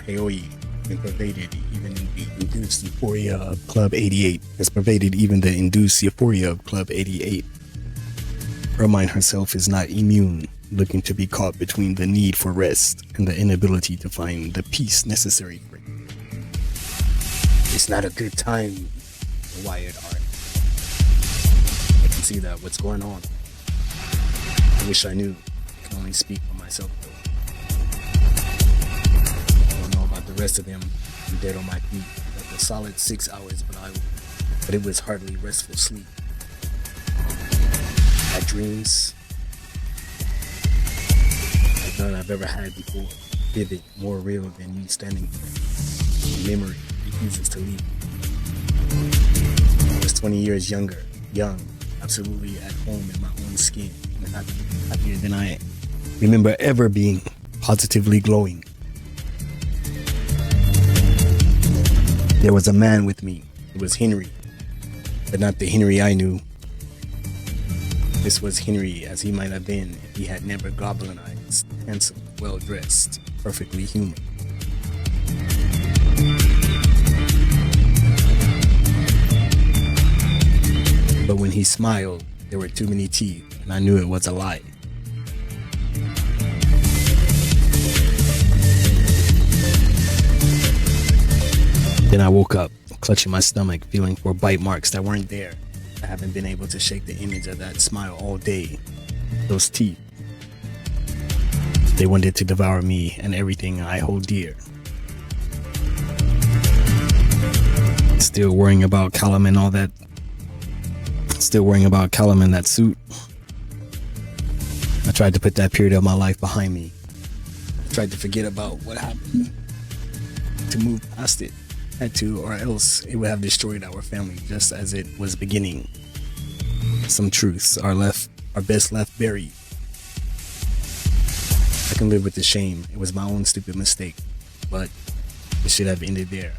Haoi and pervaded even the induced euphoria of Club 88. Has pervaded even the induced euphoria of Club 88. Her mind herself is not immune, looking to be caught between the need for rest and the inability to find the peace necessary for it. It's not a good time, Wyatt Art. I can see that. What's going on? I wish I knew. I can only speak for myself, though. I don't know about the rest of them. I'm dead on my feet. Like a solid 6 hours, but it was hardly restful sleep. My dreams, like none I've ever had before. Vivid, more real than me standing here. Memory refuses to leave. I was 20 years younger, young, absolutely at home in my own skin, and happier than I remember ever being, positively glowing. There was a man with me. It was Henry, but not the Henry I knew. This was Henry as he might have been if he had never goblinized, handsome, well-dressed, perfectly human. But when he smiled, there were too many teeth, and I knew it was a lie. Then I woke up, clutching my stomach, feeling for bite marks that weren't there. I haven't been able to shake the image of that smile all day. Those teeth. They wanted to devour me and everything I hold dear. Still worrying about Callum and all that. Still worrying about Callum and that suit. I tried to put that period of my life behind me. I tried to forget about what happened. To move past it. Had to, or else it would have destroyed our family just as it was beginning. Some truths are best left buried. I can live with the shame. It was my own stupid mistake, but it should have ended there.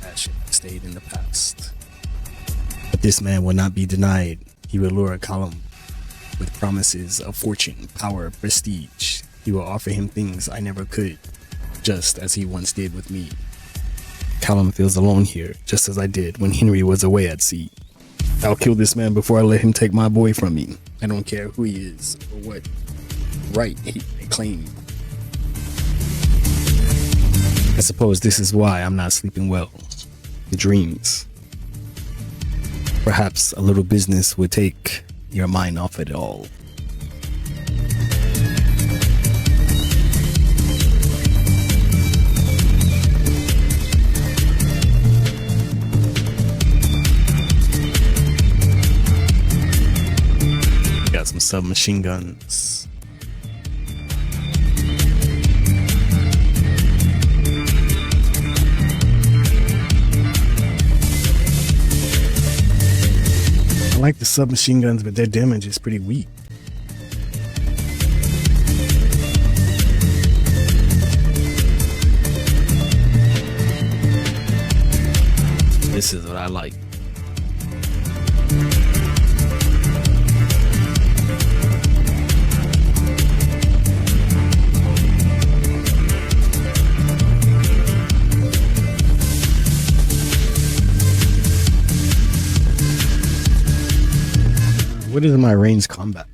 That should have stayed in the past. But this man will not be denied. He will lure Callum with promises of fortune, power, prestige. He will offer him things I never could, just as he once did with me. Callum feels alone here, just as I did when Henry was away at sea. I'll kill this man before I let him take my boy from me. I don't care who he is or what right he may claim. I suppose this is why I'm not sleeping well. The dreams. Perhaps a little business would take your mind off it all. Got some submachine guns. I like the submachine guns, but their damage is pretty weak. This is what I like. What is my range combat?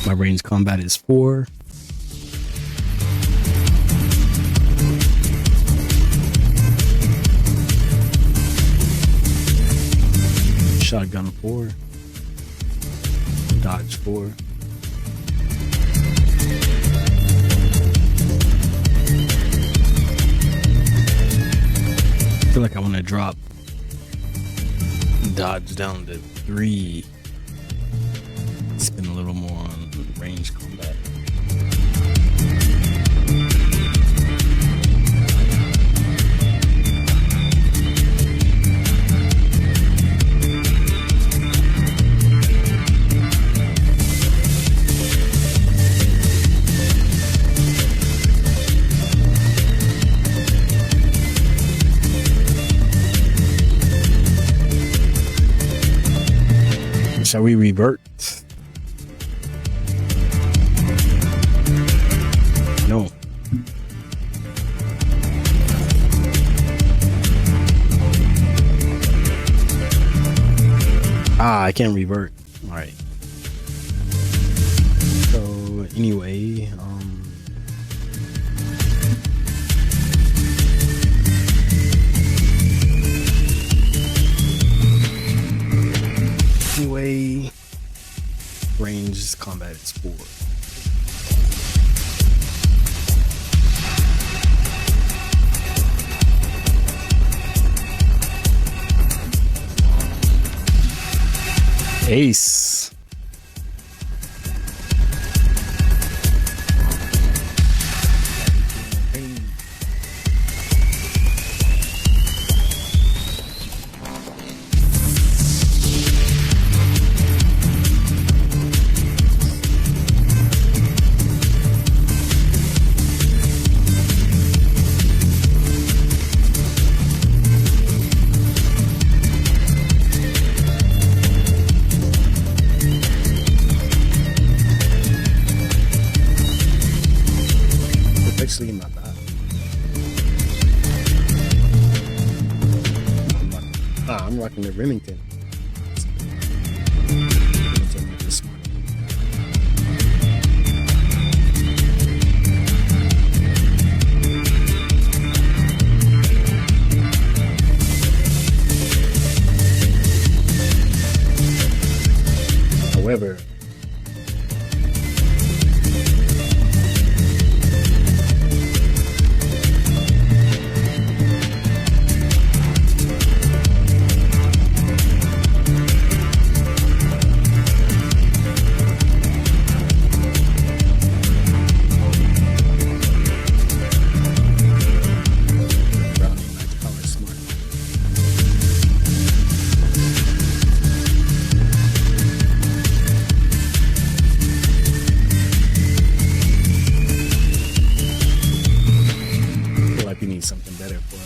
My range combat is 4. Shotgun 4. Dodge 4. I feel like I want to drop dodge down to 3. Spend a little more on range combat. Shall we revert? No. I can't revert. All right. So anyway, range combat is 4. Ace. Actually not bad. I'm rocking the Remington. However, something better for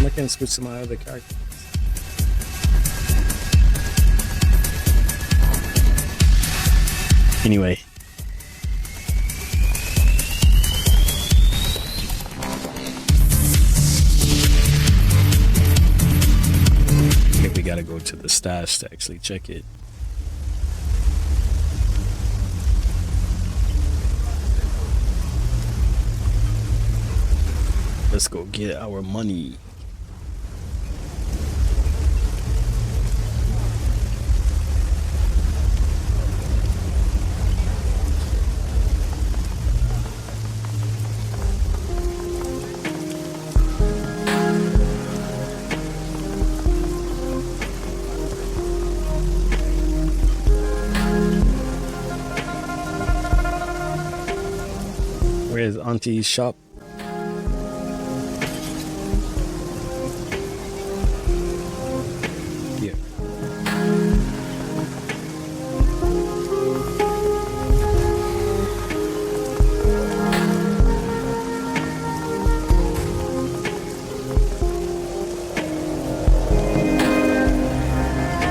I can switch to my other character. Anyway, we gotta go to the stash to actually check it. Let's go get our money. Where's Auntie's shop? Here.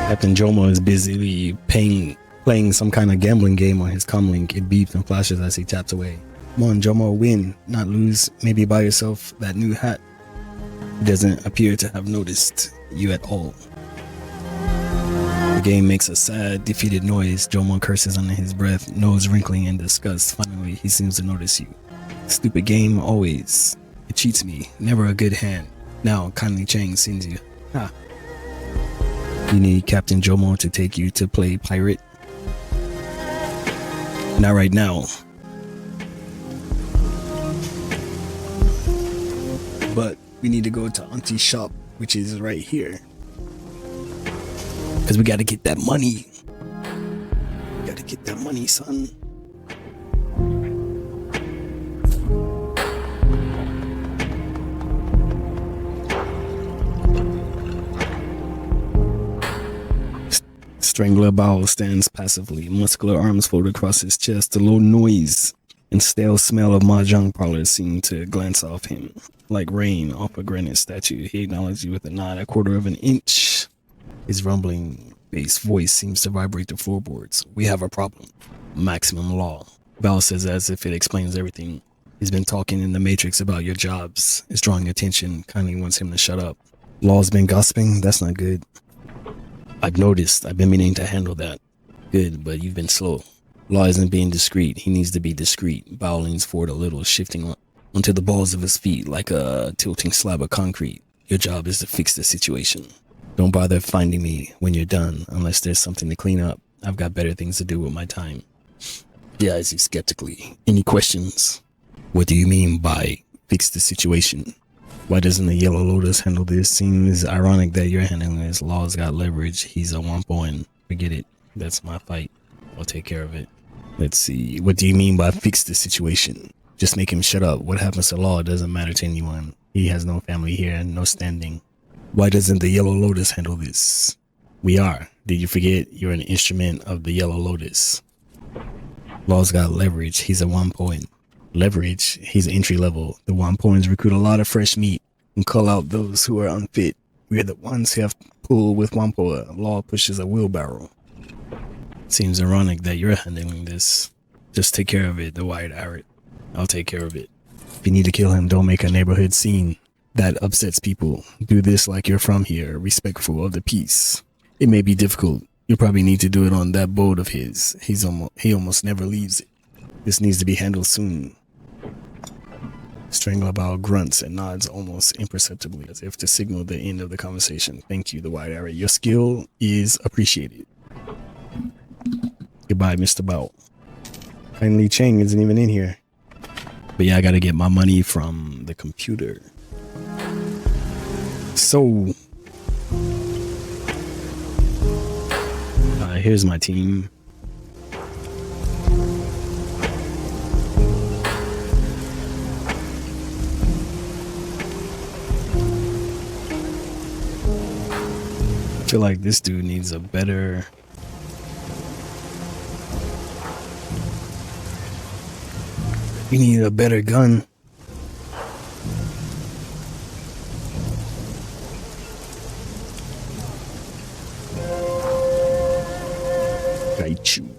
Captain Jomo is busily playing some kind of gambling game on his comlink. It beeps and flashes as he taps away. Come on, Jomo, win, not lose. Maybe buy yourself that new hat. He doesn't appear to have noticed you at all. The game makes a sad, defeated noise. Jomo curses under his breath, nose wrinkling in disgust. Finally, he seems to notice you. Stupid game, always. It cheats me. Never a good hand. Now, kindly Chang sends you. Ha. You need Captain Jomo to take you to play pirate? Not right now. But we need to go to Auntie's shop, which is right here. Because we got to get that money. We got to get that money, son. Strangler Bao stands passively, muscular arms folded across his chest. The low noise and stale smell of mahjong parlors seem to glance off him. Like rain off a granite statue, he acknowledges you with a nod. A quarter of an inch. His rumbling bass voice seems to vibrate the floorboards. We have a problem. Maximum law. Bao says as if it explains everything. He's been talking in the Matrix about your jobs. It's drawing your attention. Kindly wants him to shut up. Law's been gossiping? That's not good. I've noticed. I've been meaning to handle that. Good, but you've been slow. Law isn't being discreet. He needs to be discreet. Bao leans forward a little, shifting onto the balls of his feet like a tilting slab of concrete. Your job is to fix the situation. Don't bother finding me when you're done, unless there's something to clean up. I've got better things to do with my time. He eyes you skeptically. Any questions? What do you mean by fix the situation? Why doesn't the Yellow Lotus handle this? Seems ironic that you're handling this. Law's got leverage. He's a wampo and forget it. That's my fight. I'll take care of it. Let's see. What do you mean by fix the situation? Just make him shut up. What happens to Law doesn't matter to anyone. He has no family here and no standing. Why doesn't the Yellow Lotus handle this? We are. Did you forget you're an instrument of the Yellow Lotus? Law's got leverage. He's a wampoin. Leverage? He's entry level. The wampoins recruit a lot of fresh meat and call out those who are unfit. We're the ones who have pull with wampoa. Law pushes a wheelbarrow. Seems ironic that you're handling this. Just take care of it, the White Arrot. I'll take care of it. If you need to kill him, don't make a neighborhood scene. That upsets people. Do this like you're from here, respectful of the peace. It may be difficult. You'll probably need to do it on that boat of his. He almost never leaves it. This needs to be handled soon. Strangler Bao grunts and nods almost imperceptibly as if to signal the end of the conversation. Thank you, the White Arrot. Your skill is appreciated. Goodbye, Mr. Bao. Finally, Cheng isn't even in here. But yeah, I gotta get my money from the computer. So, here's my team. I feel like this dude needs a better... You need a better gun. Got you.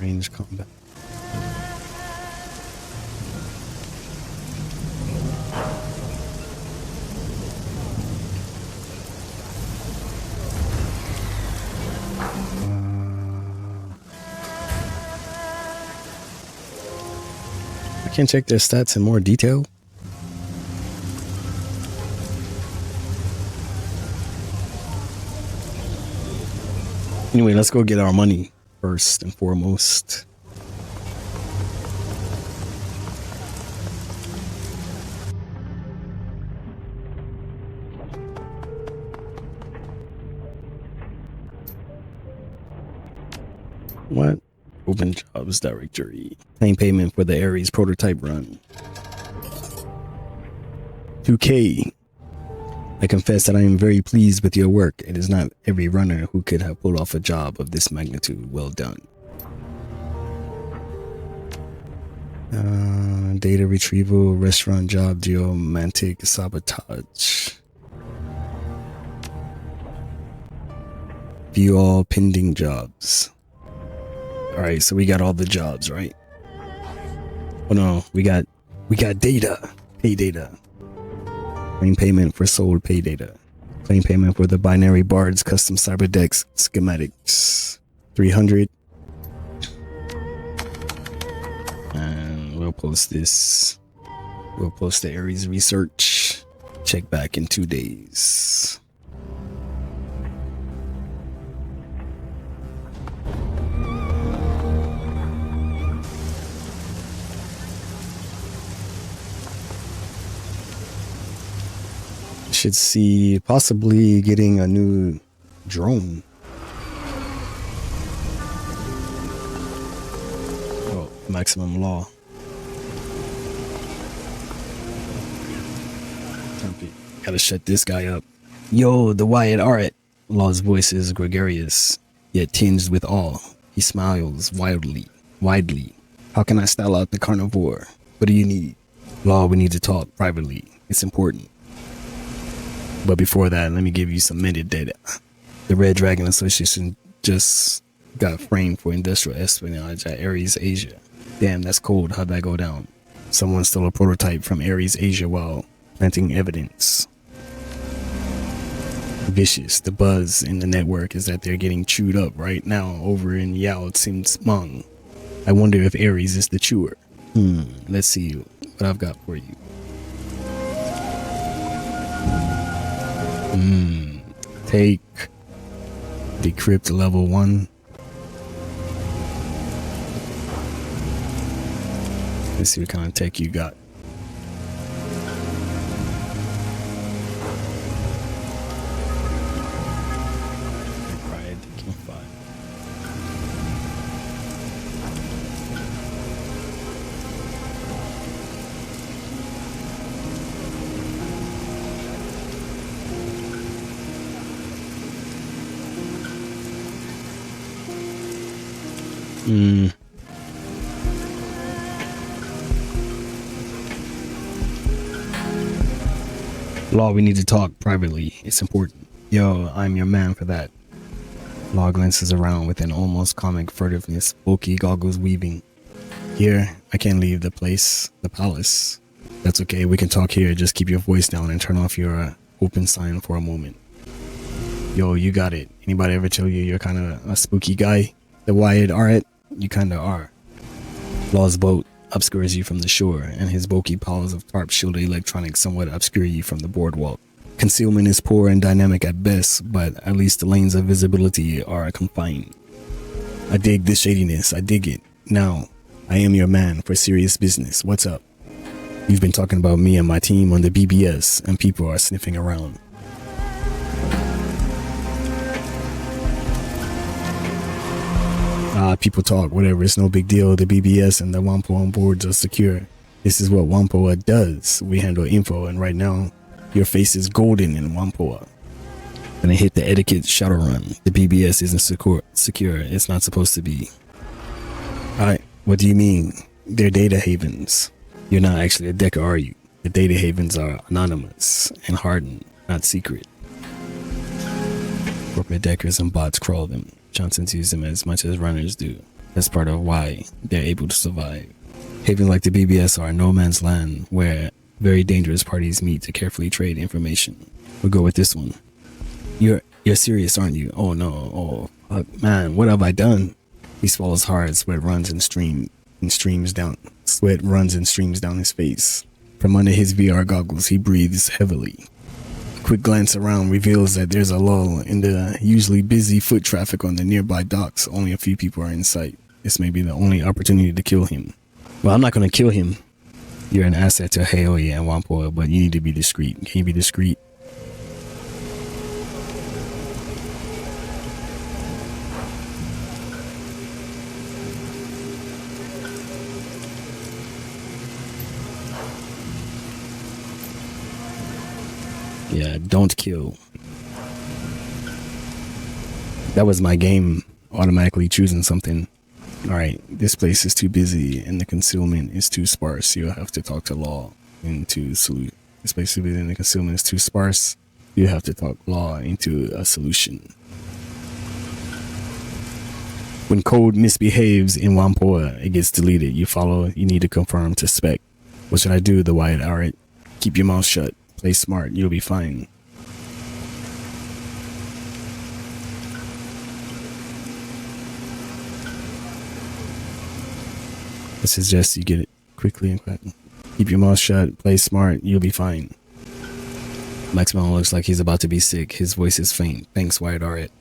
Range combat. I can check their stats in more detail. Anyway, let's go get our money first and foremost. What? Open jobs directory. Claim payment for the Ares prototype run. 2K. I confess that I am very pleased with your work. It is not every runner who could have pulled off a job of this magnitude. Well done. Data retrieval, restaurant job, geomantic sabotage. View all pending jobs. Alright, so we got all the jobs, right? Oh no, we got data. Pay data. Claim payment for sold pay data. Claim payment for the binary bards custom cyberdex schematics. 300. And we'll post this. We'll post the Ares research. Check back in 2 days. Should see possibly getting a new drone. Oh, maximum law. Gotta shut this guy up. Yo, the Wyatt Art. Law's voice is gregarious, yet tinged with awe. He smiles widely. How can I style out the carnivore? What do you need? Law, we need to talk privately. It's important. But before that, let me give you some minute data. The Red Dragon Association just got framed for industrial espionage at Ares Asia. Damn, that's cold. How'd that go down? Someone stole a prototype from Ares Asia while planting evidence. Vicious. The buzz in the network is that they're getting chewed up right now over in Yao Tsing. I wonder if Ares is the chewer. Let's see what I've got for you. Take decrypt level 1. Let's see what kind of tech you got. Law, we need to talk privately. It's important. Yo, I'm your man for that. Law glances around with an almost comic furtiveness, bulky goggles weaving. Here, I can't leave the palace. That's okay, we can talk here. Just keep your voice down and turn off your open sign for a moment. Yo, you got it. Anybody ever tell you you're kind of a spooky guy? The Wyatt Art? You kind of are. Law's boat obscures you from the shore, and his bulky piles of tarp shielded electronics somewhat obscure you from the boardwalk. Concealment is poor and dynamic at best, but at least the lanes of visibility are confined. I dig this shadiness. I dig it. Now, I am your man for serious business. What's up? You've been talking about me and my team on the BBS, and people are sniffing around. People talk, whatever, it's no big deal. The BBS and the Wampoa boards are secure. This is what Wampoa does. We handle info, and right now, your face is golden in Wampoa. And I hit the etiquette Shadowrun. The BBS isn't secure. It's not supposed to be. What do you mean? They're data havens. You're not actually a Decker, are you? The data havens are anonymous and hardened, not secret. Corporate Deckers and bots crawl them. Johnsons use them as much as runners do. That's part of why they're able to survive. Havens like the BBS are no man's land where very dangerous parties meet to carefully trade information. We'll go with this one. You're serious, aren't you? Oh no. Oh fuck, man, what have I done? He swallows hard. Sweat runs and streams down his face. From under his VR goggles, he breathes heavily. A quick glance around reveals that there's a lull in the usually busy foot traffic on the nearby docks. Only a few people are in sight. This may be the only opportunity to kill him. Well, I'm not going to kill him. You're an asset to Haoya and Wampoa, but you need to be discreet. Can you be discreet? Yeah, don't kill. That was my game automatically choosing something. Alright, this place is too busy and the concealment is too sparse. You'll have to talk to Law into salute. This place is busy and the concealment is too sparse. You have to talk Law into a solution. When code misbehaves in Wampoa, it gets deleted. You need to confirm to spec. What should I do, the Wyatt Art? Keep your mouth shut. Play smart, you'll be fine. I suggest you get it quickly and quick. Keep your mouth shut, play smart, you'll be fine. Maximum looks like he's about to be sick. His voice is faint. Thanks, Wyatt Art.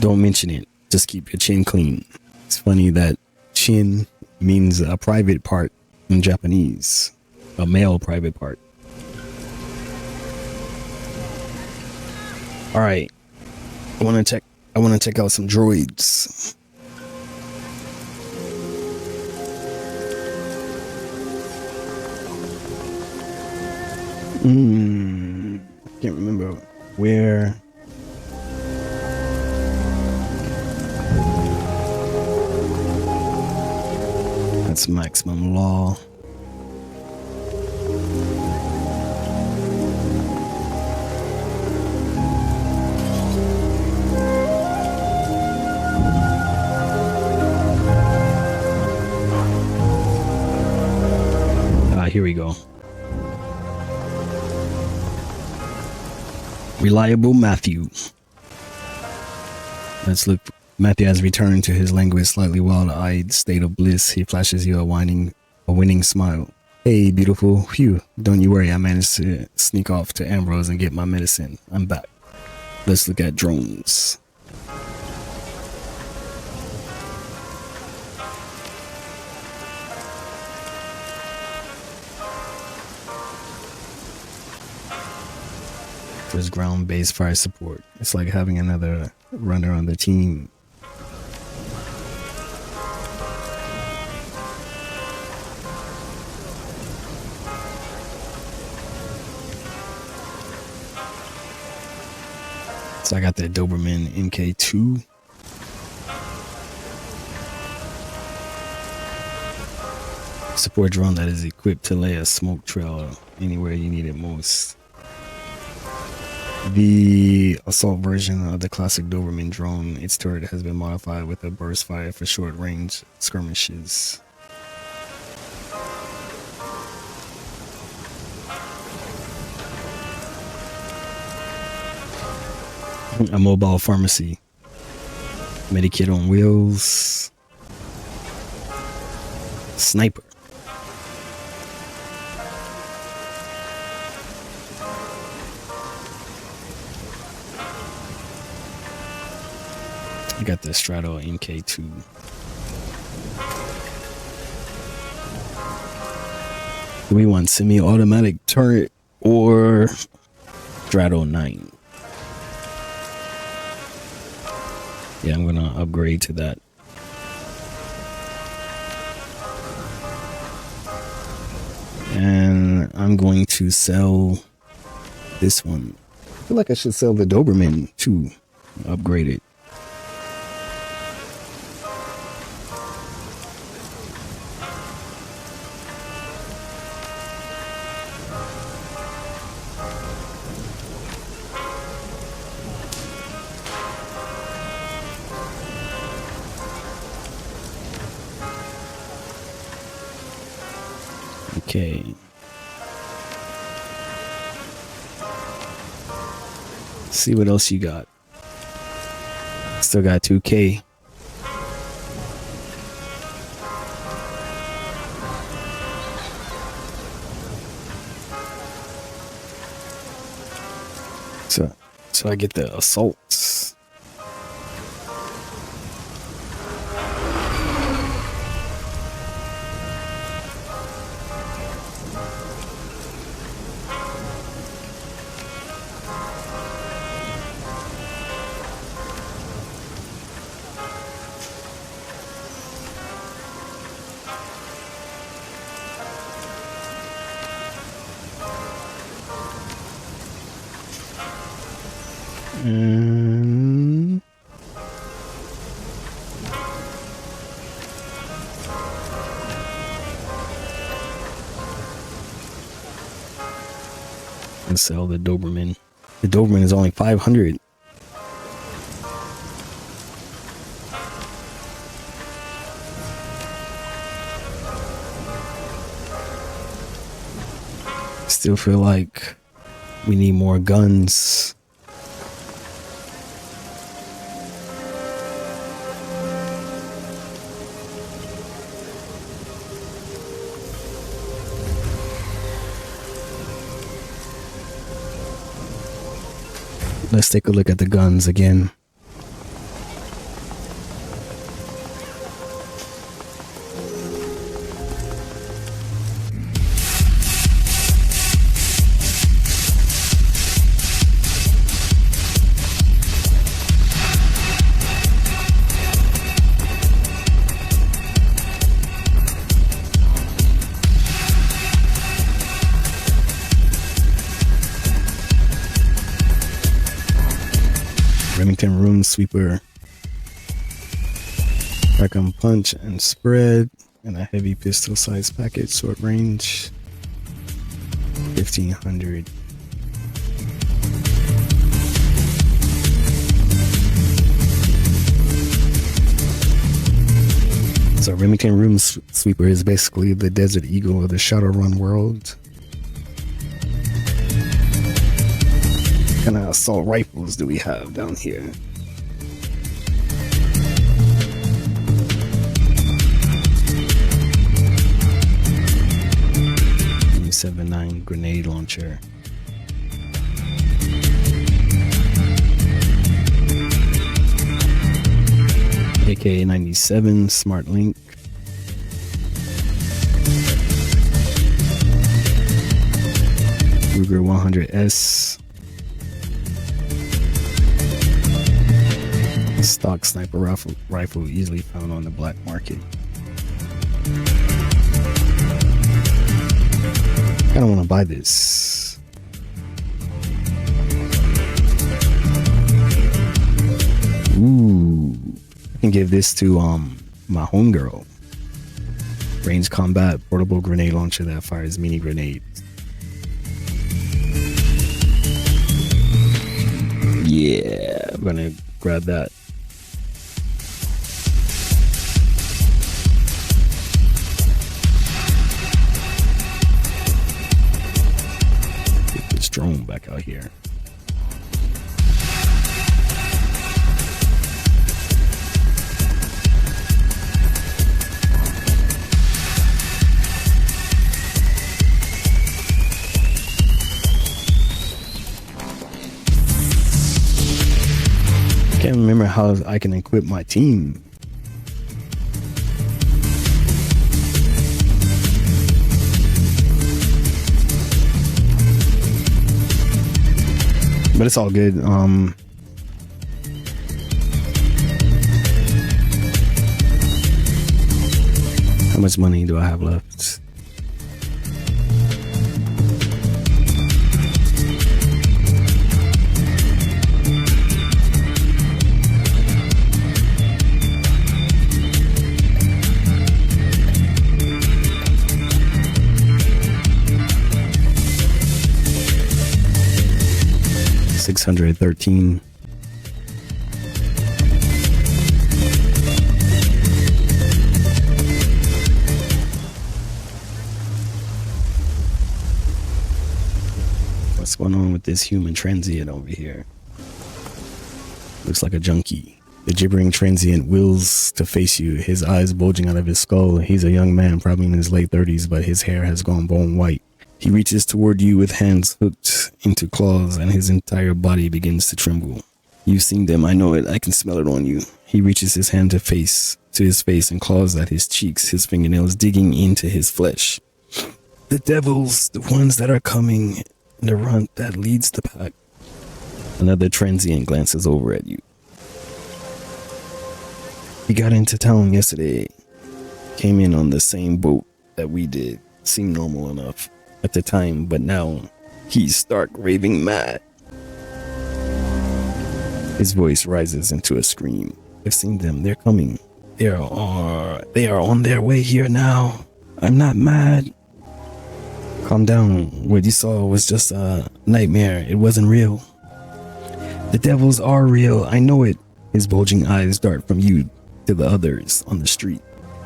Don't mention it. Just keep your chin clean. It's funny that chin means a private part in Japanese. A male private part. All right, I want to check out some droids. Can't remember where. That's maximum law. Here we go. Reliable Matthew. Let's look. Matthew has returned to his languid, slightly wild-eyed state of bliss. He flashes you a winning smile. Hey, beautiful. Phew. Don't you worry. I managed to sneak off to Ambrose and get my medicine. I'm back. Let's look at drones. There's ground-based fire support. It's like having another runner on the team. So I got the Doberman MK2. Support drone that is equipped to lay a smoke trail anywhere you need it most. The assault version of the classic Doberman drone, its turret has been modified with a burst fire for short range skirmishes. A mobile pharmacy. Medikit on wheels. Sniper. I got the Strato MK2. Do we want semi-automatic turret or Strato 9? Yeah, I'm gonna upgrade to that. And I'm going to sell this one. I feel like I should sell the Doberman too. Upgrade it. Okay. See what else you got. Still got 2K. So I get the assaults. And sell the Doberman. The Doberman is only 500. Still feel like we need more guns. Let's take a look at the guns again. Remington Room Sweeper, crack 'em punch and spread, and a heavy pistol size package, short range, 1500. So Remington Room Sweeper is basically the Desert Eagle of the Shadowrun world. What kind of assault rifles do we have down here? .79 grenade launcher. AK-97 Smart Link. Ruger 100S. Stock sniper rifle easily found on the black market. I don't want to buy this. Ooh, I can give this to my homegirl. Range combat portable grenade launcher that fires mini grenades. Yeah, I'm gonna grab that. Get this drone back out here. Can't remember how I can equip my team. But it's all good. How much money do I have left? $613. What's going on with this human transient over here? Looks like a junkie. The gibbering transient wheels to face you, his eyes bulging out of his skull. He's a young man, probably in his late 30s, but his hair has gone bone white. He reaches toward you with hands hooked into claws, and his entire body begins to tremble. You've seen them, I know it, I can smell it on you. He reaches his hand to his face and claws at his cheeks, his fingernails digging into his flesh. The devils, the ones that are coming, the runt that leads the pack. Another transient glances over at you. He got into town yesterday. Came in on the same boat that we did. Seemed normal enough at the time, but now he's stark raving mad. His voice rises into a scream. I've seen them, they're coming. They are on their way here now. I'm not mad. Calm down, what you saw was just a nightmare, it wasn't real. The devils are real, I know it. His bulging eyes dart from you to the others on the street.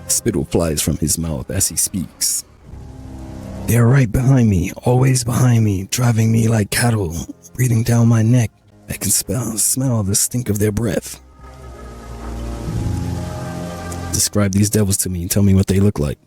Spittle flies from his mouth as he speaks. They are right behind me, always behind me, driving me like cattle, breathing down my neck. I can smell the stink of their breath. Describe these devils to me and tell me what they look like.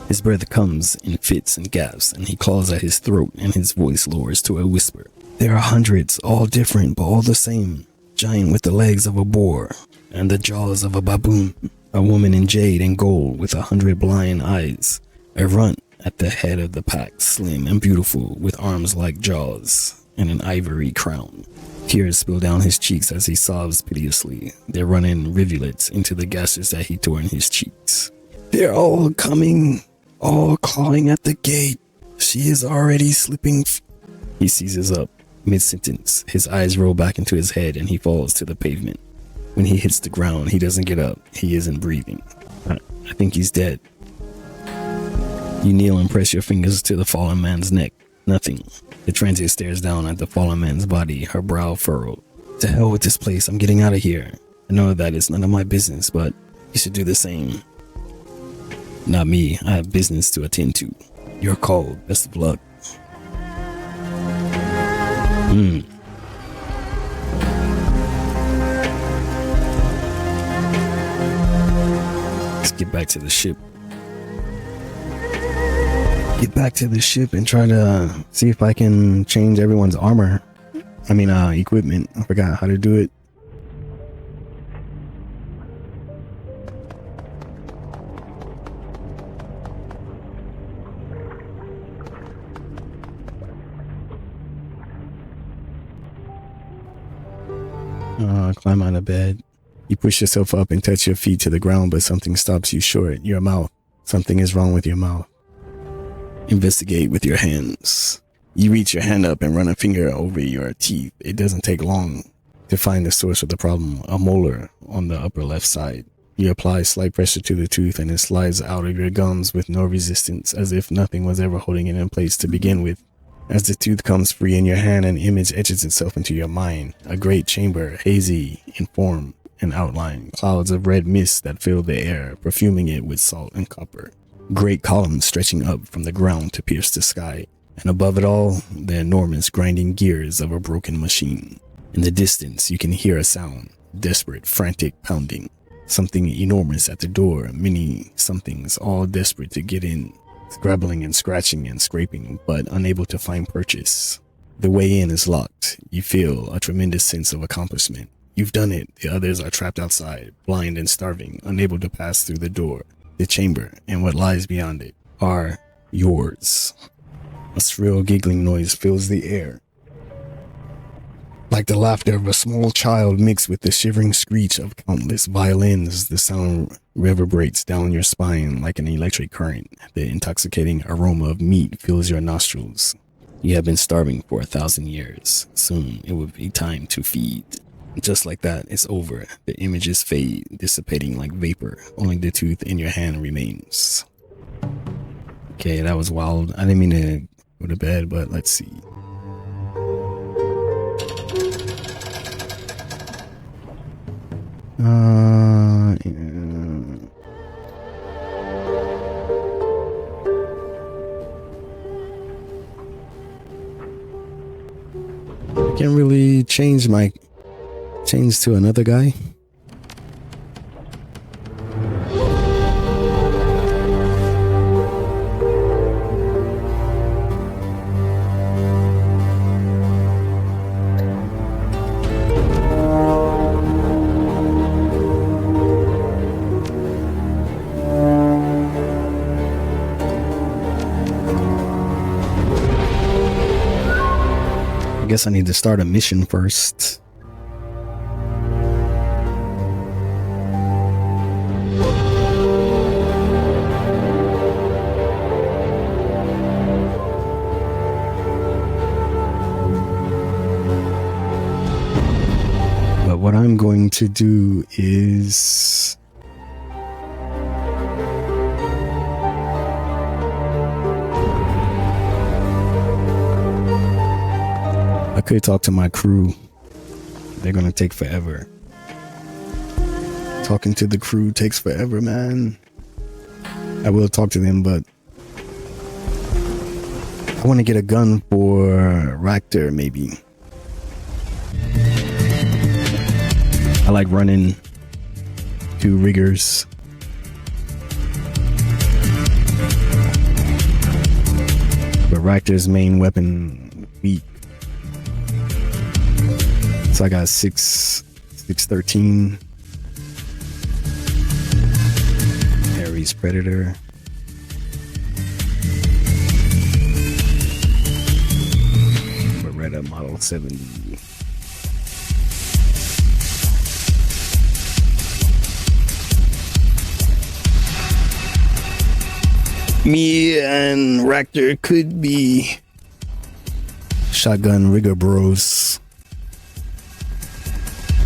His breath comes in fits and gasps, and he claws at his throat, and his voice lowers to a whisper. There are hundreds, all different, but all the same. Giant with the legs of a boar, and the jaws of a baboon. A woman in jade and gold with 100 blind eyes. A runt at the head of the pack, slim and beautiful, with arms like jaws and an ivory crown. Tears spill down his cheeks as he sobs piteously. They run in rivulets into the gashes that he tore in his cheeks. They're all coming, all clawing at the gate. She is already slipping. He seizes up. Mid-sentence, his eyes roll back into his head and he falls to the pavement. When he hits the ground, he doesn't get up. He isn't breathing. I think he's dead. You kneel and press your fingers to the fallen man's neck. Nothing. The transient stares down at the fallen man's body, her brow furrowed. To hell with this place, I'm getting out of here. I know that it's none of my business, but you should do the same. Not me, I have business to attend to. You're called, best of luck. Let's get back to the ship. Get back to the ship and try to see if I can change everyone's armor. Equipment. I forgot how to do it. Climb out of bed. You push yourself up and touch your feet to the ground, but something stops you short. Your mouth. Something is wrong with your mouth. Investigate with your hands. You reach your hand up and run a finger over your teeth. It doesn't take long to find the source of the problem, a molar on the upper left side. You apply slight pressure to the tooth and it slides out of your gums with no resistance, as if nothing was ever holding it in place to begin with. As the tooth comes free in your hand, an image etches itself into your mind. A great chamber, hazy in form and outline. Clouds of red mist that fill the air, perfuming it with salt and copper. Great columns stretching up from the ground to pierce the sky. And above it all, the enormous grinding gears of a broken machine. In the distance, you can hear a sound. Desperate, frantic pounding. Something enormous at the door. Many somethings, all desperate to get in. Scrabbling and scratching and scraping, but unable to find purchase. The way in is locked. You feel a tremendous sense of accomplishment. You've done it. The others are trapped outside, blind and starving, unable to pass through the door. The chamber and what lies beyond it are yours. A shrill giggling noise fills the air. Like the laughter of a small child mixed with the shivering screech of countless violins, the sound reverberates down your spine like an electric current. The intoxicating aroma of meat fills your nostrils. You have been starving for 1,000 years. Soon it will be time to feed. Just like that, it's over. The images fade, dissipating like vapor. Only the tooth in your hand remains. Okay, that was wild. I didn't mean to go to bed, but let's see. Yeah. I can't really change to another guy. I guess I need to start a mission first. But what I'm going to do is I could talk to my crew. They're gonna take forever. Talking to the crew takes forever, man. I will talk to them, but I want to get a gun for Raptor, maybe. I like running 2 riggers. But Raptor's main weapon, weak. So I got 613. Ares Predator. Beretta Model 70. Me and Raptor could be Shotgun Rigger Bros.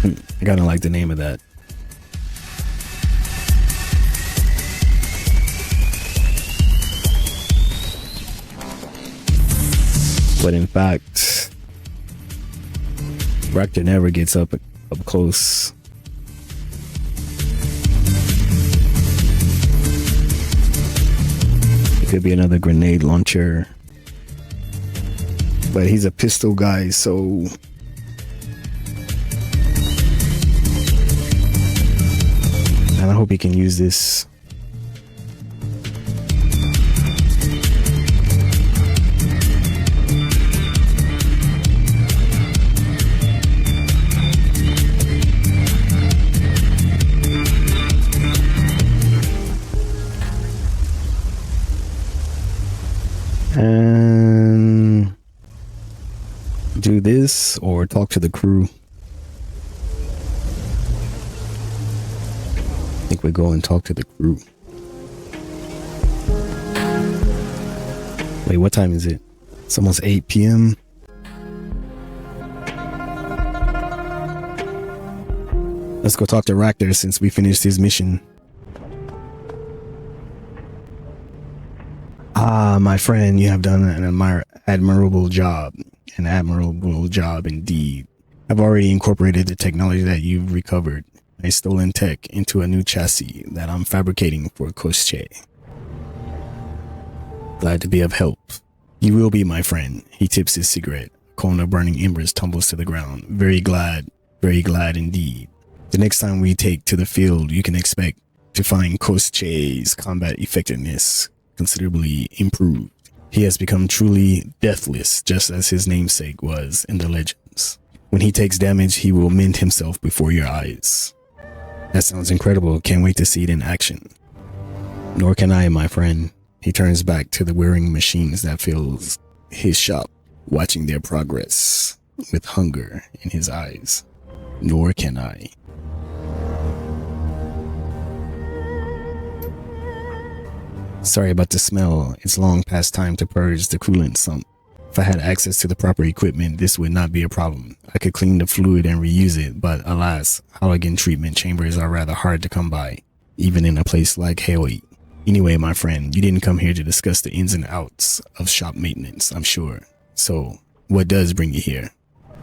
I kinda like the name of that. But in fact, Raptor never gets up close. It could be another grenade launcher. But he's a pistol guy, so and I hope he can use this. And do this or talk to the crew. I think we go and talk to the crew. Wait, what time is it? It's almost 8 p.m. Let's go talk to Raptor since we finished his mission. Ah, my friend, you have done an admirable job. An admirable job indeed. I've already incorporated the technology that you've recovered. A stolen tech into a new chassis that I'm fabricating for Koschei. Glad to be of help. You will be, my friend. He tips his cigarette. A cone of burning embers tumbles to the ground. Very glad indeed. The next time we take to the field, you can expect to find Koschei's combat effectiveness considerably improved. He has become truly deathless, just as his namesake was in the legends. When he takes damage, he will mend himself before your eyes. That sounds incredible. Can't wait to see it in action. Nor can I, my friend. He turns back to the whirring machines that fills his shop, watching their progress with hunger in his eyes. Nor can I. Sorry about the smell. It's long past time to purge the coolant sump. If I had access to the proper equipment, this would not be a problem. I could clean the fluid and reuse it, but alas, halogen treatment chambers are rather hard to come by, even in a place like Hawaii. Anyway, my friend, you didn't come here to discuss the ins and outs of shop maintenance, I'm sure. So, what does bring you here?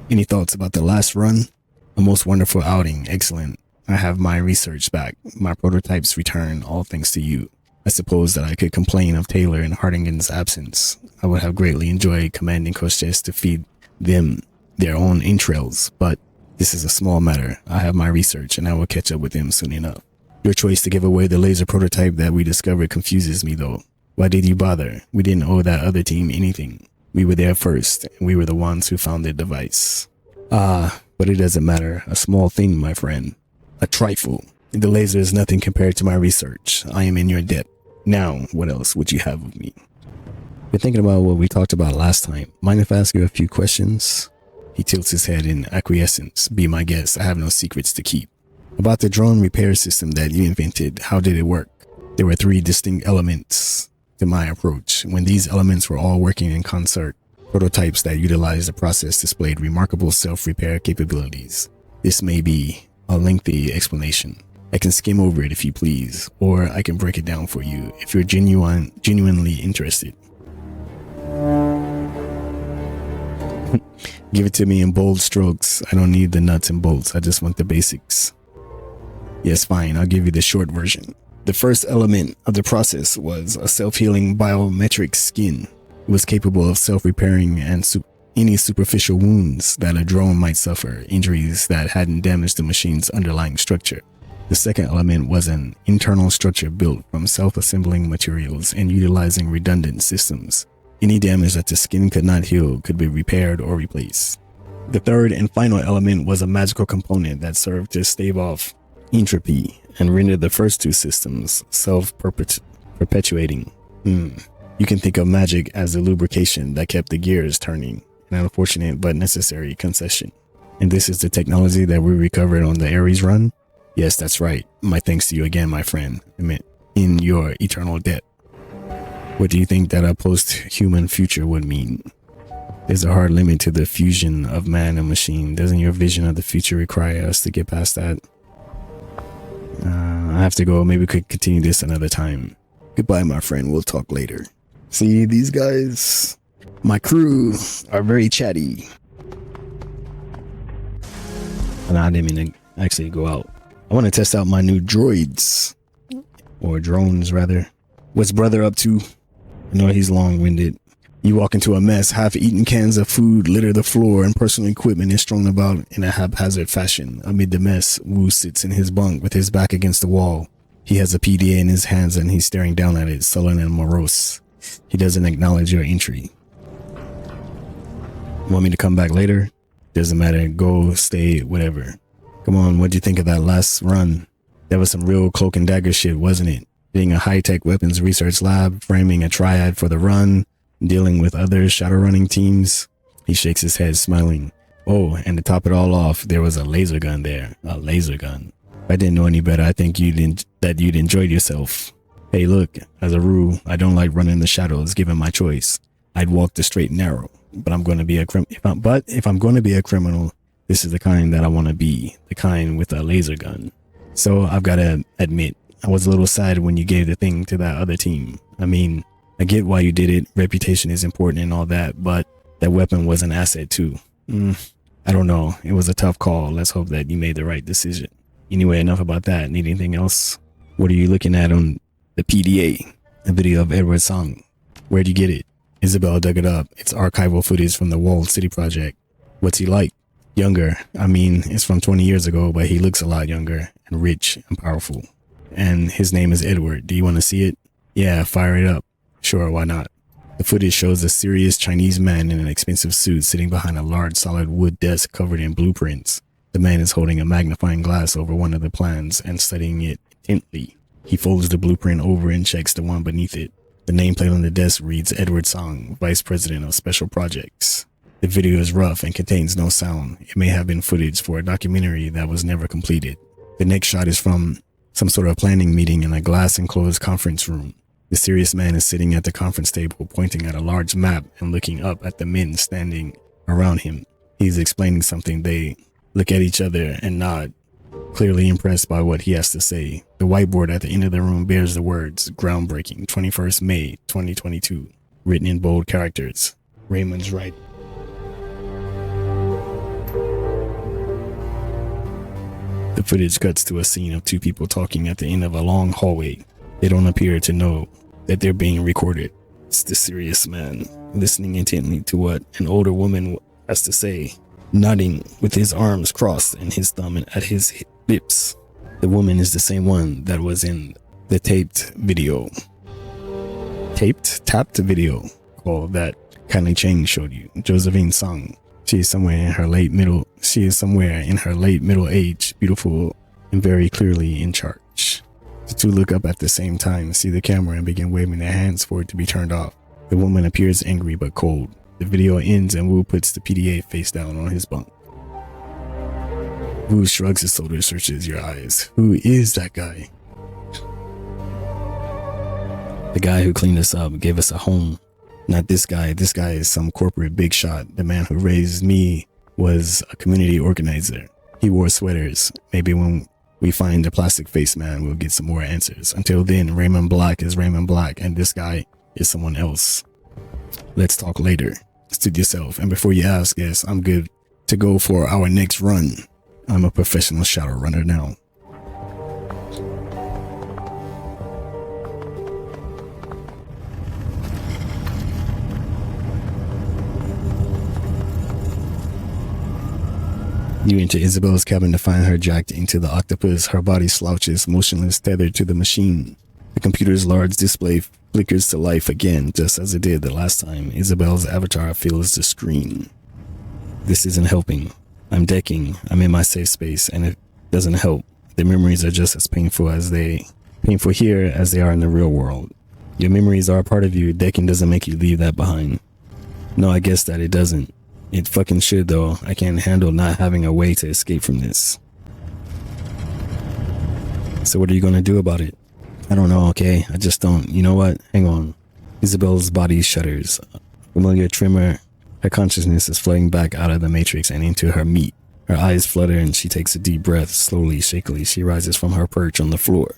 Any thoughts about the last run? A most wonderful outing, excellent. I have my research back, my prototypes return, all thanks to you. I suppose that I could complain of Taylor and Hardingen's absence. I would have greatly enjoyed commanding Koschei to feed them their own entrails, but this is a small matter. I have my research and I will catch up with them soon enough. Your choice to give away the laser prototype that we discovered confuses me though. Why did you bother? We didn't owe that other team anything. We were there first, and we were the ones who found the device. But it doesn't matter. A small thing, my friend. A trifle. The laser is nothing compared to my research. I am in your debt. Now, what else would you have of me? Been thinking about what we talked about last time. Mind if I ask you a few questions? He tilts his head in acquiescence. Be my guest. I have no secrets to keep. About the drone repair system that you invented, how did it work? There were 3 distinct elements to my approach. When these elements were all working in concert, prototypes that utilized the process displayed remarkable self-repair capabilities. This may be a lengthy explanation. I can skim over it if you please, or I can break it down for you if you're genuinely interested. Give it to me in bold strokes. I don't need the nuts and bolts. I just want the basics. Yes, fine. I'll give you the short version. The first element of the process was a self-healing biometric skin. It was capable of self-repairing and any superficial wounds that a drone might suffer, injuries that hadn't damaged the machine's underlying structure. The second element was an internal structure built from self-assembling materials and utilizing redundant systems. Any damage that the skin could not heal could be repaired or replaced. The third and final element was a magical component that served to stave off entropy and render the first 2 systems self-perpetuating. You can think of magic as the lubrication that kept the gears turning, an unfortunate but necessary concession. And this is the technology that we recovered on the Ares run? Yes, that's right. My thanks to you again, my friend. In your eternal debt. What do you think that a post-human future would mean? There's a hard limit to the fusion of man and machine. Doesn't your vision of the future require us to get past that? I have to go. Maybe we could continue this another time. Goodbye, my friend. We'll talk later. See, these guys, my crew, are very chatty. And I didn't mean to actually go out. I want to test out my new droids. Or drones, rather. What's brother up to? I know he's long-winded. You walk into a mess, half-eaten cans of food litter the floor, and personal equipment is strewn about in a haphazard fashion. Amid the mess, Wu sits in his bunk with his back against the wall. He has a PDA in his hands and he's staring down at it, sullen and morose. He doesn't acknowledge your entry. Want me to come back later? Doesn't matter. Go, stay, whatever. Come on, what'd you think of that last run? That was some real cloak and dagger shit, wasn't it? Being a high-tech weapons research lab, framing a triad for the run, dealing with other Shadowrunning teams. He shakes his head, smiling. Oh, and to top it all off, there was a laser gun there. A laser gun. If I didn't know any better, I think you'd enjoyed yourself. Hey, look, as a rule, I don't like running the shadows, given my choice. I'd walk the straight and narrow, but I'm going to be a if I'm going to be a criminal, this is the kind that I want to be, the kind with a laser gun. So I've got to admit, I was a little sad when you gave the thing to that other team. I mean, I get why you did it. Reputation is important and all that, but that weapon was an asset too. I don't know. It was a tough call. Let's hope that you made the right decision. Anyway, enough about that. Need anything else? What are you looking at on the PDA? A video of Edward's song. Where'd you get it? Isabel dug it up. It's archival footage from the Walled City project. What's he like? Younger. I mean, it's from 20 years ago, but he looks a lot younger and rich and powerful. And his name is Edward. Do you want to see it? Yeah, fire it up. Sure, why not? The footage shows a serious Chinese man in an expensive suit sitting behind a large solid wood desk covered in blueprints. The man is holding a magnifying glass over one of the plans and studying it intently. He folds the blueprint over and checks the one beneath it. The nameplate on the desk reads Edward Song, Vice President of Special Projects. The video is rough and contains no sound. It may have been footage for a documentary that was never completed. The next shot is from some sort of planning meeting in a glass-enclosed conference room. The serious man is sitting at the conference table, pointing at a large map and looking up at the men standing around him. He's explaining something. They look at each other and nod, clearly impressed by what he has to say. The whiteboard at the end of the room bears the words, groundbreaking, 21st May, 2022, written in bold characters. Raymond's right. The footage cuts to a scene of two people talking at the end of a long hallway. They don't appear to know that they're being recorded. It's the serious man, listening intently to what an older woman has to say, nodding with his arms crossed and his thumb at his lips. The woman is the same one that was in the tapped video called that Kylie Chang showed you, Josephine Song. She is somewhere in her late middle age, beautiful and very clearly in charge. The two look up at the same time, see the camera, and begin waving their hands for it to be turned off. The woman appears angry but cold. The video ends and Wu puts the PDA face down on his bunk. Wu shrugs his shoulders, searches your eyes. Who is that guy? The guy who cleaned us up, gave us a home. Not this guy. This guy is some corporate big shot. The man who raised me was a community organizer. He wore sweaters. Maybe when we find the plastic face man, we'll get some more answers. Until then, Raymond Black is Raymond Black, and this guy is someone else. Let's talk later. Suit yourself. And before you ask, yes, I'm good to go for our next run. I'm a professional Shadowrunner now. You enter Isabel's cabin to find her jacked into the octopus. Her body slouches, motionless, tethered to the machine. The computer's large display flickers to life again, just as it did the last time. Isabel's avatar fills the screen. This isn't helping. I'm decking. I'm in my safe space, and it doesn't help. The memories are just as painful here as they are in the real world. Your memories are a part of you. Decking doesn't make you leave that behind. No, I guess that it doesn't. It fucking should, though. I can't handle not having a way to escape from this. So what are you gonna do about it? I don't know, okay? I just don't. You know what? Hang on. Isabel's body shudders. Familiar tremor Her consciousness is flooding back out of the matrix and into her meat. Her eyes flutter and she takes a deep breath. Slowly, shakily, she rises from her perch on the floor.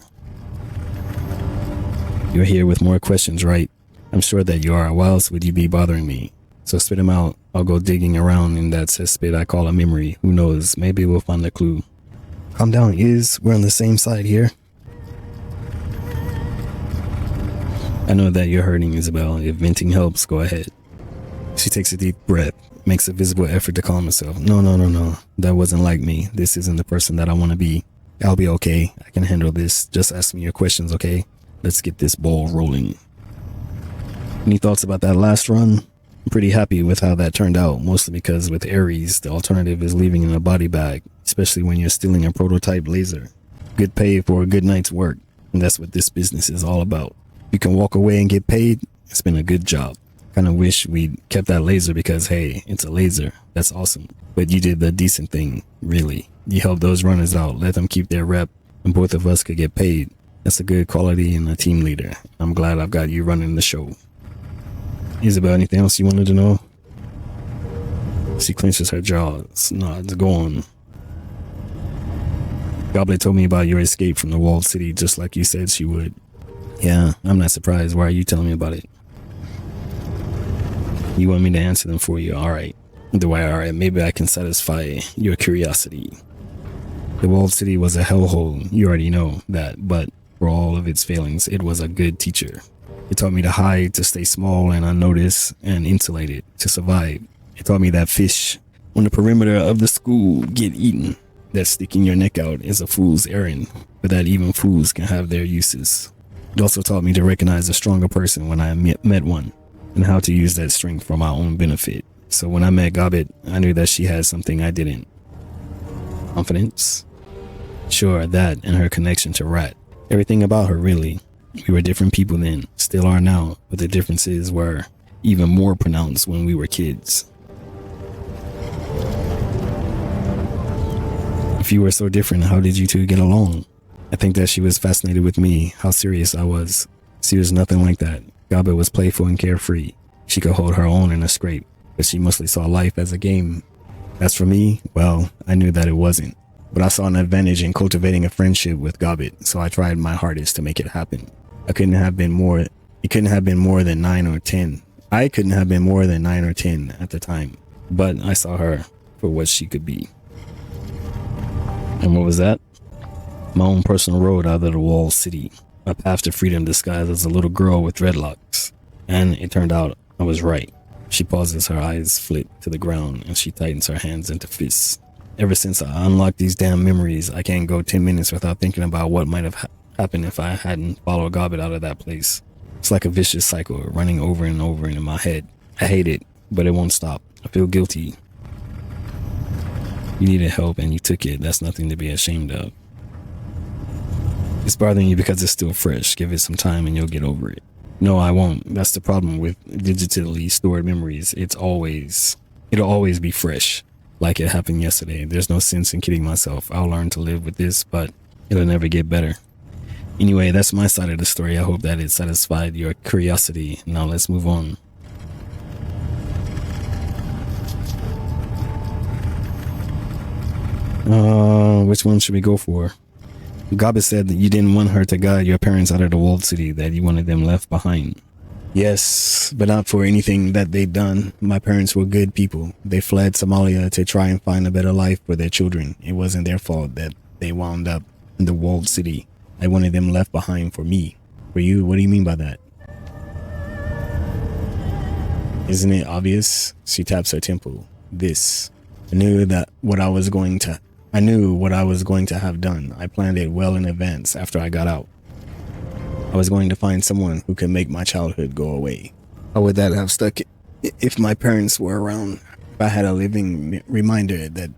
You're here with more questions, right? I'm sure that you are. Why else would you be bothering me? So spit them out. I'll go digging around in that cesspit I call a memory. Who knows? Maybe we'll find a clue. Calm down, Iz. We're on the same side here. I know that you're hurting, Isabel. If venting helps, go ahead. She takes a deep breath, makes a visible effort to calm herself. No. That wasn't like me. This isn't the person that I want to be. I'll be okay. I can handle this. Just ask me your questions, okay? Let's get this ball rolling. Any thoughts about that last run? I'm pretty happy with how that turned out, mostly because with Ares, the alternative is leaving in a body bag, especially when you're stealing a prototype laser. Good pay for a good night's work, and that's what this business is all about. If you can walk away and get paid, it's been a good job. Kind of wish we'd kept that laser because, hey, it's a laser. That's awesome. But you did the decent thing, really. You helped those runners out, let them keep their rep, and both of us could get paid. That's a good quality in a team leader. I'm glad I've got you running the show. Isabel, anything else you wanted to know? She clenches her jaws, nods, go on. Goblet told me about your escape from the walled city just like you said she would. Yeah, I'm not surprised. Why are you telling me about it? You want me to answer them for you? Alright. Alright, maybe I can satisfy your curiosity. The walled city was a hellhole, you already know that, but for all of its failings, it was a good teacher. It taught me to hide, to stay small and unnoticed and insulated, to survive. It taught me that fish on the perimeter of the school get eaten, that sticking your neck out is a fool's errand, but that even fools can have their uses. It also taught me to recognize a stronger person when I met one, and how to use that strength for my own benefit. So when I met Gobbet, I knew that she had something I didn't. Confidence? Sure, that and her connection to Rat. Everything about her, really. We were different people then, still are now, but the differences were even more pronounced when we were kids. If you were so different, how did you two get along? I think that she was fascinated with me, how serious I was. She was nothing like that. Gobbet was playful and carefree. She could hold her own in a scrape, but she mostly saw life as a game. As for me, well, I knew that it wasn't. But I saw an advantage in cultivating a friendship with Gobbet, so I tried my hardest to make it happen. It couldn't have been more than 9 or 10. I couldn't have been more than 9 or 10 at the time, but I saw her for what she could be. And what was that? My own personal road out of the walled city. A path to freedom disguised as a little girl with dreadlocks. And it turned out I was right. She pauses, her eyes flit to the ground, and she tightens her hands into fists. Ever since I unlocked these damn memories, I can't go 10 minutes without thinking about what might have happened if I hadn't followed Gobbet out of that place. It's like a vicious cycle running over and over in my head. I hate it, but it won't stop. I feel guilty. You needed help and you took it. That's nothing to be ashamed of. It's bothering you because it's still fresh. Give it some time and you'll get over it. No, I won't. That's the problem with digitally stored memories. It'll always be fresh, like it happened yesterday. There's no sense in kidding myself. I'll learn to live with this, but it'll never get better. Anyway, that's my side of the story. I hope that it satisfied your curiosity. Now let's move on. Which one should we go for? Gobbet said that you didn't want her to guide your parents out of the walled city, that you wanted them left behind. Yes, but not for anything that they'd done. My parents were good people. They fled Somalia to try and find a better life for their children. It wasn't their fault that they wound up in the walled city. I wanted them left behind for me. For you, what do you mean by that? Isn't it obvious? She taps her temple. This. I knew what I was going to have done. I planned it well in advance after I got out. I was going to find someone who could make my childhood go away. How would that have stuck if my parents were around? If I had a living reminder that...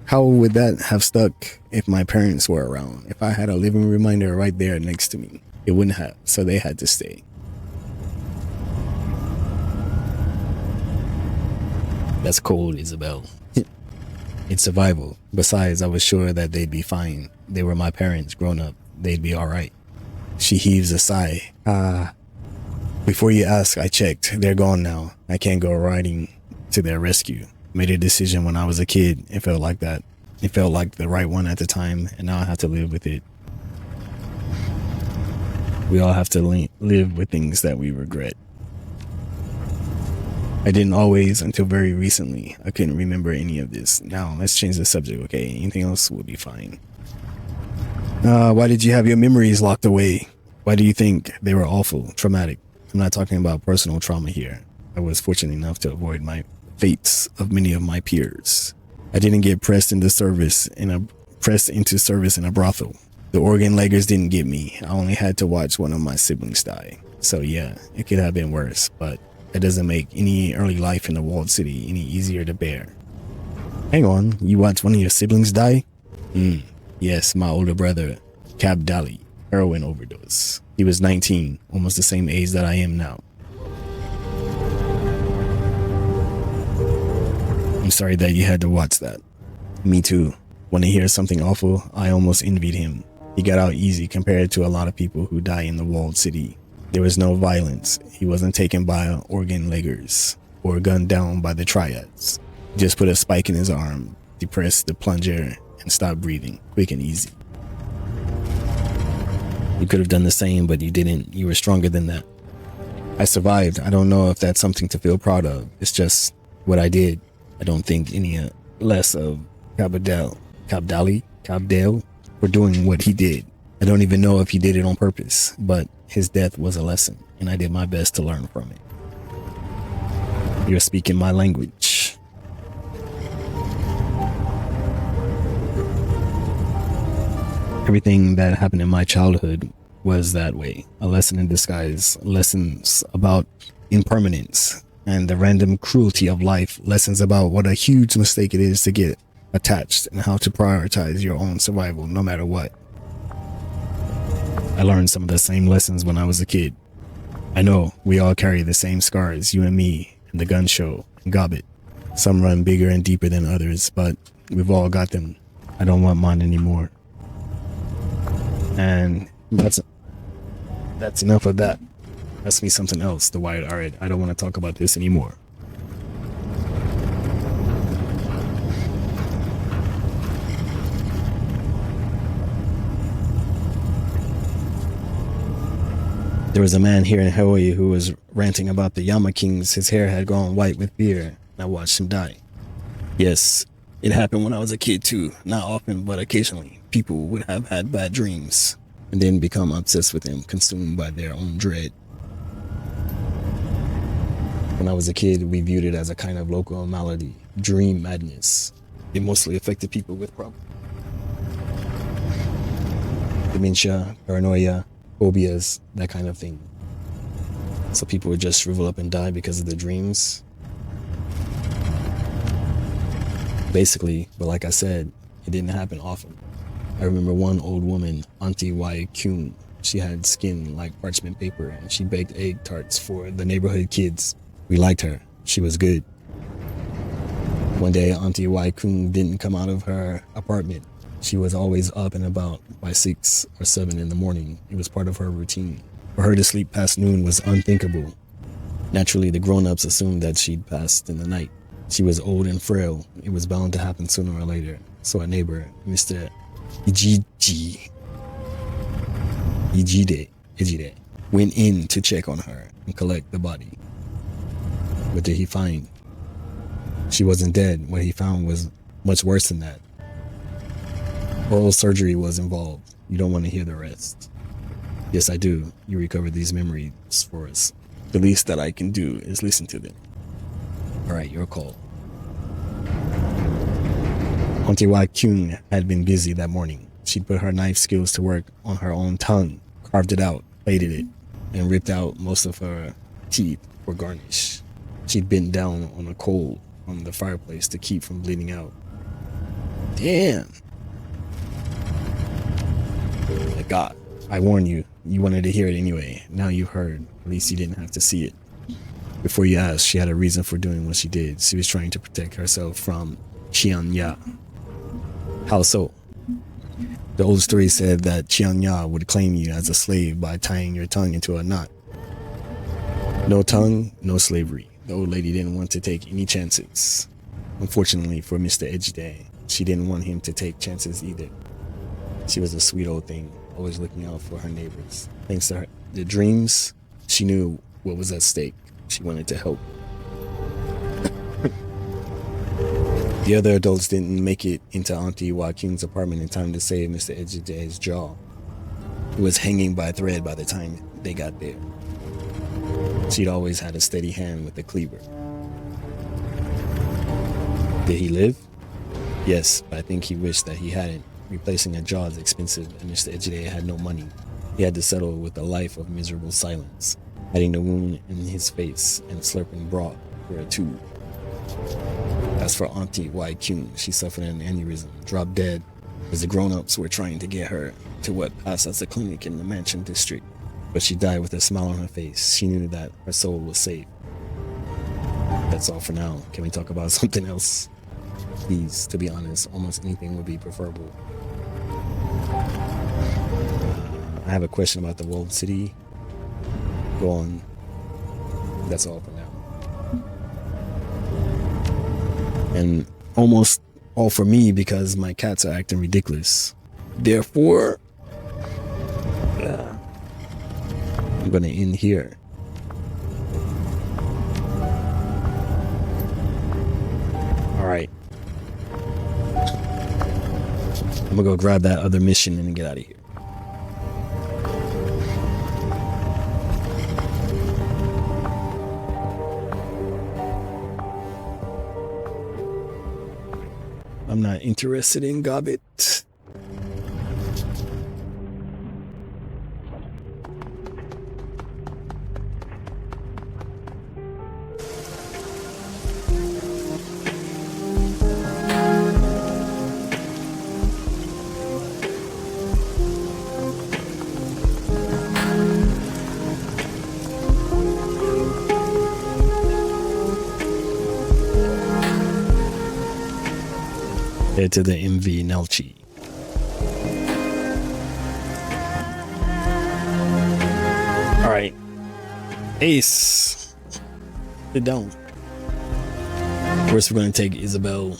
How would that have stuck if my parents were around? If I had a living reminder right there next to me? It wouldn't have, so they had to stay. That's cold, Isabel. It's survival. Besides, I was sure that they'd be fine. They were my parents, grown up. They'd be alright. She heaves a sigh. Before you ask, I checked. They're gone now. I can't go riding to their rescue. Made a decision when I was a kid. It felt like that. It felt like the right one at the time, and now I have to live with it. We all have to live with things that we regret. I didn't always until very recently. I couldn't remember any of this. Now, let's change the subject, okay? Anything else will be fine. Why did you have your memories locked away? Why do you think they were awful, traumatic? I'm not talking about personal trauma here. I was fortunate enough to avoid my fates of many of my peers. I didn't get pressed into service in a brothel. The organ leggers didn't get me. I only had to watch one of my siblings die. So yeah, it could have been worse, but that doesn't make any early life in the walled city any easier to bear. Hang on, you watched one of your siblings die? Yes, my older brother, Cab Dali, heroin overdose. He was 19, almost the same age that I am now. I'm sorry that you had to watch that. Me too. When I hear something awful, I almost envied him. He got out easy compared to a lot of people who die in the walled city. There was no violence. He wasn't taken by organ leggers or gunned down by the triads. He just put a spike in his arm, depressed the plunger, and stopped breathing, quick and easy. You could have done the same, but you didn't. You were stronger than that. I survived. I don't know if that's something to feel proud of. It's just what I did. I don't think any less of Cabdale for doing what he did. I don't even know if he did it on purpose, but his death was a lesson, and I did my best to learn from it. You're speaking my language. Everything that happened in my childhood was that way. A lesson in disguise, lessons about impermanence and the random cruelty of life, lessons about what a huge mistake it is to get attached and how to prioritize your own survival no matter what. I learned some of the same lessons when I was a kid. I know we all carry the same scars, you and me, and the gun show, and Gobbet. Some run bigger and deeper than others, but we've all got them. I don't want mine anymore. And that's enough of that. Ask me something else, the Wired. Alright, I don't want to talk about this anymore. There was a man here in Hawaii who was ranting about the Yama Kings. His hair had gone white with fear, and I watched him die. Yes, it happened when I was a kid too. Not often, but occasionally. People would have had bad dreams and then become obsessed with him, consumed by their own dread. When I was a kid, we viewed it as a kind of local malady, dream madness. It mostly affected people with dementia, paranoia, phobias, that kind of thing. So people would just shrivel up and die because of the dreams. Basically, but like I said, it didn't happen often. I remember one old woman, Auntie Y. Kuhn. She had skin like parchment paper and she baked egg tarts for the neighborhood kids. We liked her. She was good. One day, Auntie Y. Kuhn didn't come out of her apartment. She was always up and about by 6 or 7 in the morning. It was part of her routine. For her to sleep past noon was unthinkable. Naturally, the grown-ups assumed that she'd passed in the night. She was old and frail. It was bound to happen sooner or later. So a neighbor, Mr. Ijide, went in to check on her and collect the body. What did he find? She wasn't dead. What he found was much worse than that. Oral surgery was involved. You don't want to hear the rest. Yes, I do. You recovered these memories for us. The least that I can do is listen to them. Alright, your call. Auntie Y. Kuhn had been busy that morning. She'd put her knife skills to work on her own tongue, carved it out, plated it, and ripped out most of her teeth for garnish. She'd bent down on a coal on the fireplace to keep from bleeding out. Damn. My God, I warned you. You wanted to hear it anyway. Now you've heard. At least you didn't have to see it. Before you asked, she had a reason for doing what she did. She was trying to protect herself from Qianya. How so? The old story said that Qianya would claim you as a slave by tying your tongue into a knot. No tongue, no slavery. The old lady didn't want to take any chances. Unfortunately for Mr. Ejide, she didn't want him to take chances either. She was a sweet old thing, always looking out for her neighbors. Thanks to the dreams, she knew what was at stake. She wanted to help. The other adults didn't make it into Auntie Joaquin's apartment in time to save Mr. Ejide's jaw. It was hanging by a thread by the time they got there. She'd always had a steady hand with the cleaver. Did he live? Yes, but I think he wished that he hadn't. Replacing a jaw is expensive, and Mr. Ejide had no money. He had to settle with a life of miserable silence, hiding the wound in his face and slurping broth for a tube. As for Auntie Joaquin, she suffered an aneurysm, dropped dead, as the grown-ups were trying to get her to what passed as a clinic in the Mansion District. But she died with a smile on her face. She knew that her soul was safe. That's all for now. Can we talk about something else? Please, to be honest, almost anything would be preferable. I have a question about the walled city. Go on. That's all for now. And almost all for me because my cats are acting ridiculous. Therefore, I'm gonna end here. All right. I'm gonna go grab that other mission and get out of here. I'm not interested in Gobbit. Head to the MV Nelchi. All right, Ace, sit down. First, we're going to take Isabel.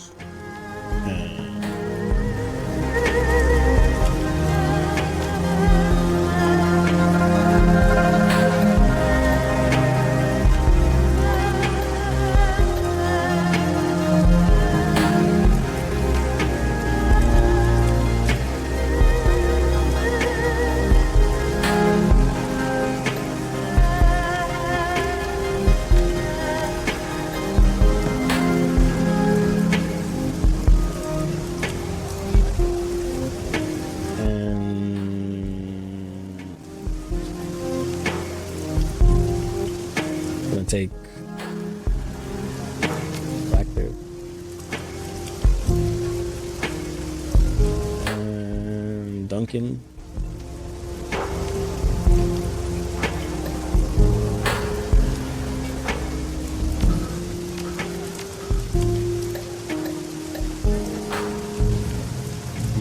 Take back there and Duncan.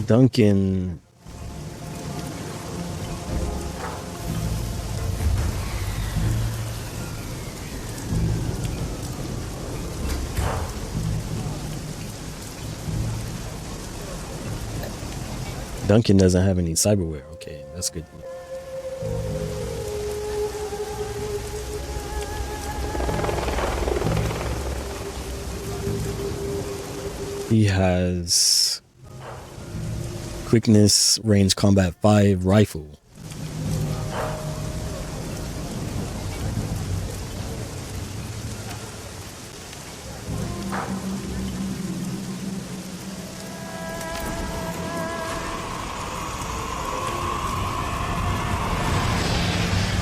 Duncan. Duncan doesn't have any cyberware. Okay, that's good. He has quickness, range combat 5 rifle.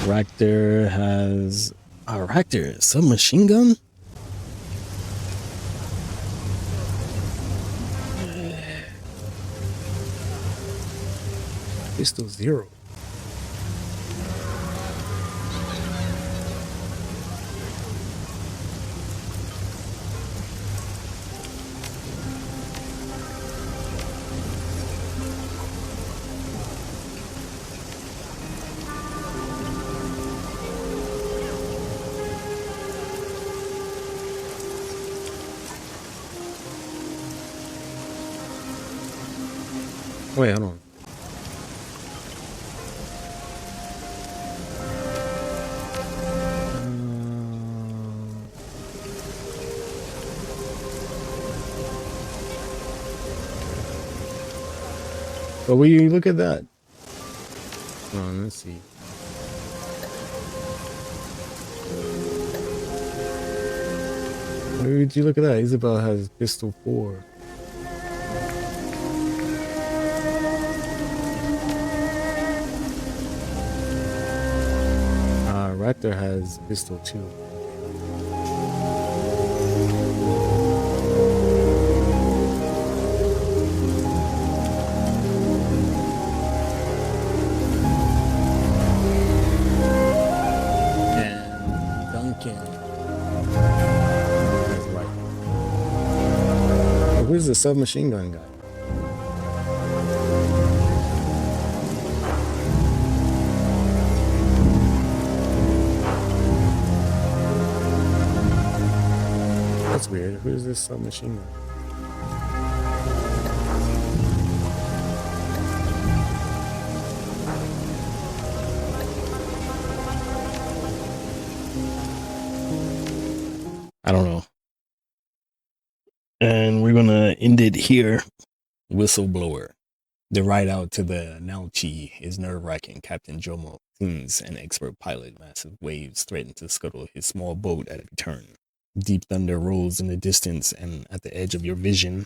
Raptor has a Raptor submachine gun. Pistol 0. Wait, hold on. But will you look at that? Hold on, let's see. Where did you look at that? Isabel has pistol 4. Raptor has pistol 2. And Duncan has rifle. Oh, who's the submachine gun guy? That's weird. Who's this submachine gun? I don't know. And we're gonna end it here. Whistleblower. The ride out to the Nauchi is nerve-wracking. Captain Jomo seems an expert pilot. Massive waves threaten to scuttle his small boat at every turn. Deep thunder rolls in the distance, and at the edge of your vision,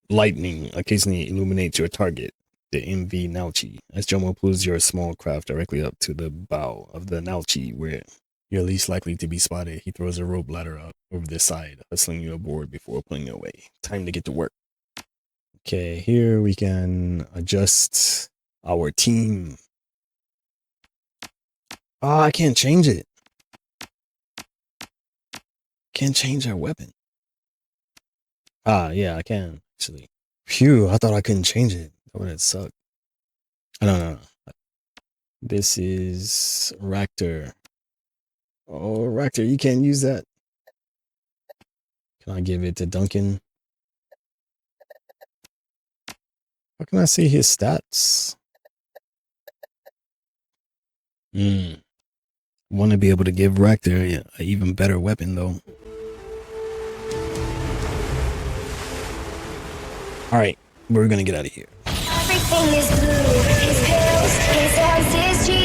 lightning occasionally illuminates your target, the MV Nauchi. As Jomo pulls your small craft directly up to the bow of the Nauchi, where you're least likely to be spotted, he throws a rope ladder up over the side, hustling you aboard before pulling you away. Time to get to work. Okay, here we can adjust our team. Oh, I can't change it. Can't change our weapon. Ah, yeah, I can, actually. Phew, I thought I couldn't change it. That would have sucked. I don't know. This is Raptor. Oh, Raptor, you can't use that. Can I give it to Duncan? How can I see his stats? Want to be able to give Raptor an even better weapon, though. All right, we're gonna get out of here. Everything is blue. His pills, his hands, his jeans.